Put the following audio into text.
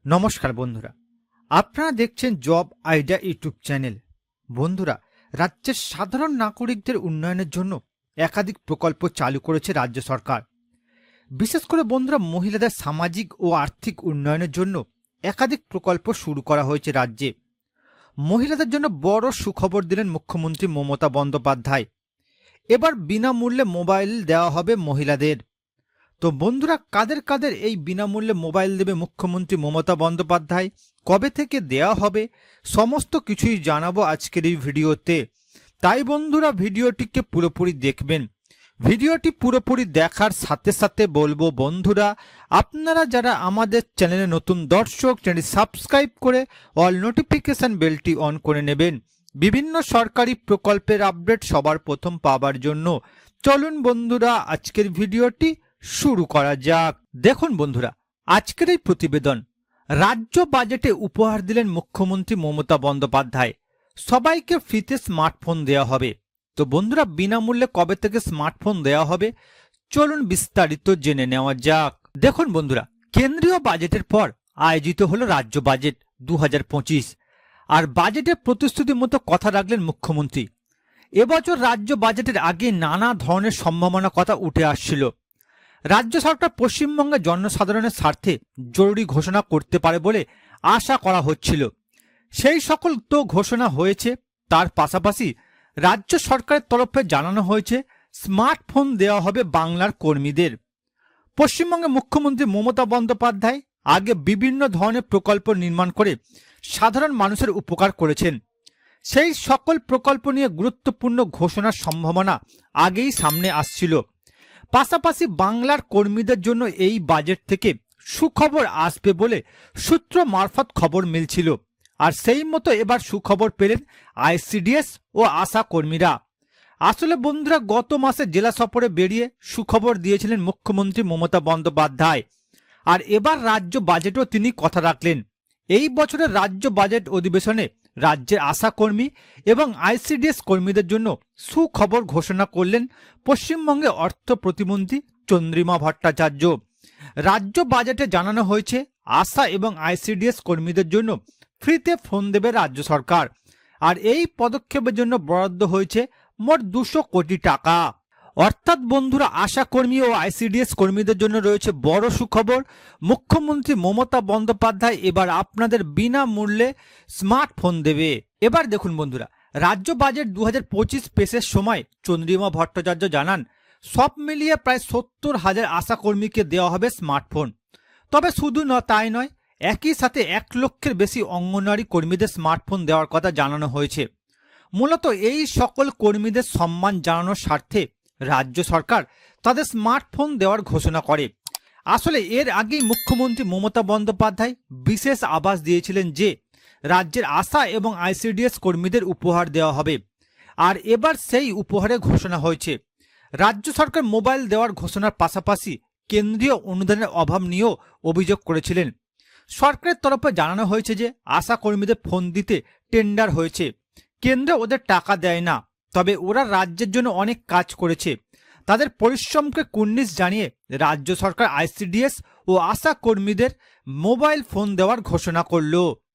নমস্কার বন্ধুরা, আপনারা দেখছেন জব আইডিয়া ইউটিউব চ্যানেল। বন্ধুরা, রাজ্যের সাধারণ নাগরিকদের উন্নয়নের জন্য একাধিক প্রকল্প চালু করেছে রাজ্য সরকার। বিশেষ করে বন্ধুরা, মহিলাদের সামাজিক ও আর্থিক উন্নয়নের জন্য একাধিক প্রকল্প শুরু করা হয়েছে রাজ্যে। মহিলাদের জন্য বড় সুখবর দিলেন মুখ্যমন্ত্রী মমতা বন্দ্যোপাধ্যায়। এবার বিনামূল্যে মোবাইল দেওয়া হবে মহিলাদের। তো বন্ধুরা, কাদের কাদের এই বিনামূল্যে মোবাইল দেবে মুখ্যমন্ত্রী মমতা বন্দ্যোপাধ্যায়, কবে থেকে দেওয়া হবে, সমস্ত কিছুই জানাবো আজকের এই ভিডিওতে। তাই বন্ধুরা, ভিডিওটিকে পুরোপুরি দেখবেন। ভিডিওটি পুরোপুরি দেখার সাথে সাথে বলবো বন্ধুরা, আপনারা যারা আমাদের চ্যানেলে নতুন দর্শক, চ্যানেলটি সাবস্ক্রাইব করে অল নোটিফিকেশন বেলটি অন করে নেবেন বিভিন্ন সরকারি প্রকল্পের আপডেট সবার প্রথম পাওয়ার জন্য। চলুন বন্ধুরা, আজকের ভিডিওটি শুরু করা যাক। দেখুন বন্ধুরা, আজকের এই প্রতিবেদন। রাজ্য বাজেটে উপহার দিলেন মুখ্যমন্ত্রী মমতা বন্দ্যোপাধ্যায়। সবাইকে ফ্রিতে স্মার্টফোন দেওয়া হবে। তো বন্ধুরা, বিনামূল্যে কবে থেকে স্মার্টফোন দেওয়া হবে, চলুন বিস্তারিত জেনে নেওয়া যাক। দেখুন বন্ধুরা, কেন্দ্রীয় বাজেটের পর আয়োজিত হলো রাজ্য বাজেট 2025। আর বাজেটের প্রতিশ্রুতি মতো কথা রাখলেন মুখ্যমন্ত্রী। এবছর রাজ্য বাজেটের আগে নানা ধরনের সম্ভাবনা কথা উঠে আসছিল। রাজ্য সরকার পশ্চিমবঙ্গের জনসাধারণের স্বার্থে জরুরি ঘোষণা করতে পারে বলে আশা করা হচ্ছিল। সেই সকল তো ঘোষণা হয়েছে। তার পাশাপাশি রাজ্য সরকারের তরফে জানানো হয়েছে স্মার্টফোন দেওয়া হবে বাংলার কর্মীদের। পশ্চিমবঙ্গের মুখ্যমন্ত্রী মমতা বন্দ্যোপাধ্যায় আগে বিভিন্ন ধরনের প্রকল্প নির্মাণ করে সাধারণ মানুষের উপকার করেছেন। সেই সকল প্রকল্প নিয়ে গুরুত্বপূর্ণ ঘোষণার সম্ভাবনা আগেই সামনে আসছিল। পাশাপাশি বাংলার কর্মীদের জন্য এই বাজেট থেকে সুখবর আসবে বলে সূত্র মারফত খবর মিলছিল। আর সেই মতো এবার সুখবর পেলেন আইসিডিএস ও আশা কর্মীরা। আসলে বন্ধুরা, গত মাসে জেলা সফরে বেরিয়ে সুখবর দিয়েছিলেন মুখ্যমন্ত্রী মমতা বন্দ্যোপাধ্যায়। আর এবার রাজ্য বাজেটেও তিনি কথা রাখলেন। এই বছরের রাজ্য বাজেট অধিবেশনে রাজ্যের আশা কর্মী এবং আইসিডিএস কর্মীদের জন্য সুখবর ঘোষণা করলেন পশ্চিমবঙ্গের অর্থ প্রতিমন্ত্রী চন্দ্রিমা ভট্টাচার্য। রাজ্য বাজেটে জানানো হয়েছে আশা এবং আইসিডিএস কর্মীদের জন্য ফ্রিতে ফোন দেবে রাজ্য সরকার। আর এই পদক্ষেপের জন্য বরাদ্দ হয়েছে মোট 200 কোটি টাকা। অর্থাৎ বন্ধুরা, আশা কর্মী ও আইসিডিএস কর্মীদের জন্য রয়েছে বড় সুখবর। মুখ্যমন্ত্রী মমতা বন্দ্যোপাধ্যায় এবার আপনাদের বিনামূল্যে স্মার্টফোন দেবে। এবার দেখুন বন্ধুরা, রাজ্য বাজেট 2025 পেশের সময় চন্দ্রিমা ভট্টাচার্য জানান সব মিলিয়ে প্রায় 70,000 আশা কর্মীকে দেওয়া হবে স্মার্টফোন। তবে শুধু তাই নয়, একই সাথে 1 লক্ষের বেশি অঙ্গনওয়াড়ি কর্মীদের স্মার্টফোন দেওয়ার কথা জানানো হয়েছে। মূলত এই সকল কর্মীদের সম্মান জানানোর স্বার্থে রাজ্য সরকার তাদের স্মার্টফোন দেওয়ার ঘোষণা করে। আসলে এর আগেই মুখ্যমন্ত্রী মমতা বন্দ্যোপাধ্যায় বিশেষ আভাস দিয়েছিলেন যে রাজ্যের আশা এবং আইসিডিএস কর্মীদের উপহার দেওয়া হবে। আর এবার সেই উপহারের ঘোষণা হয়েছে। রাজ্য সরকার মোবাইল দেওয়ার ঘোষণার পাশাপাশি কেন্দ্রীয় অনুদানের অভাব নিয়েও অভিযোগ করেছিলেন। সরকারের তরফে জানানো হয়েছে যে আশা কর্মীদের ফোন দিতে টেন্ডার হয়েছে, কেন্দ্র ওদের টাকা দেয় না। তবে ওরা রাজ্যের জন্য অনেক কাজ করেছে। তাদের পরিশ্রমকে কুর্নিশ জানিয়ে রাজ্য সরকার আইসিডিএস ও আশা কর্মীদের মোবাইল ফোন দেওয়ার ঘোষণা করল।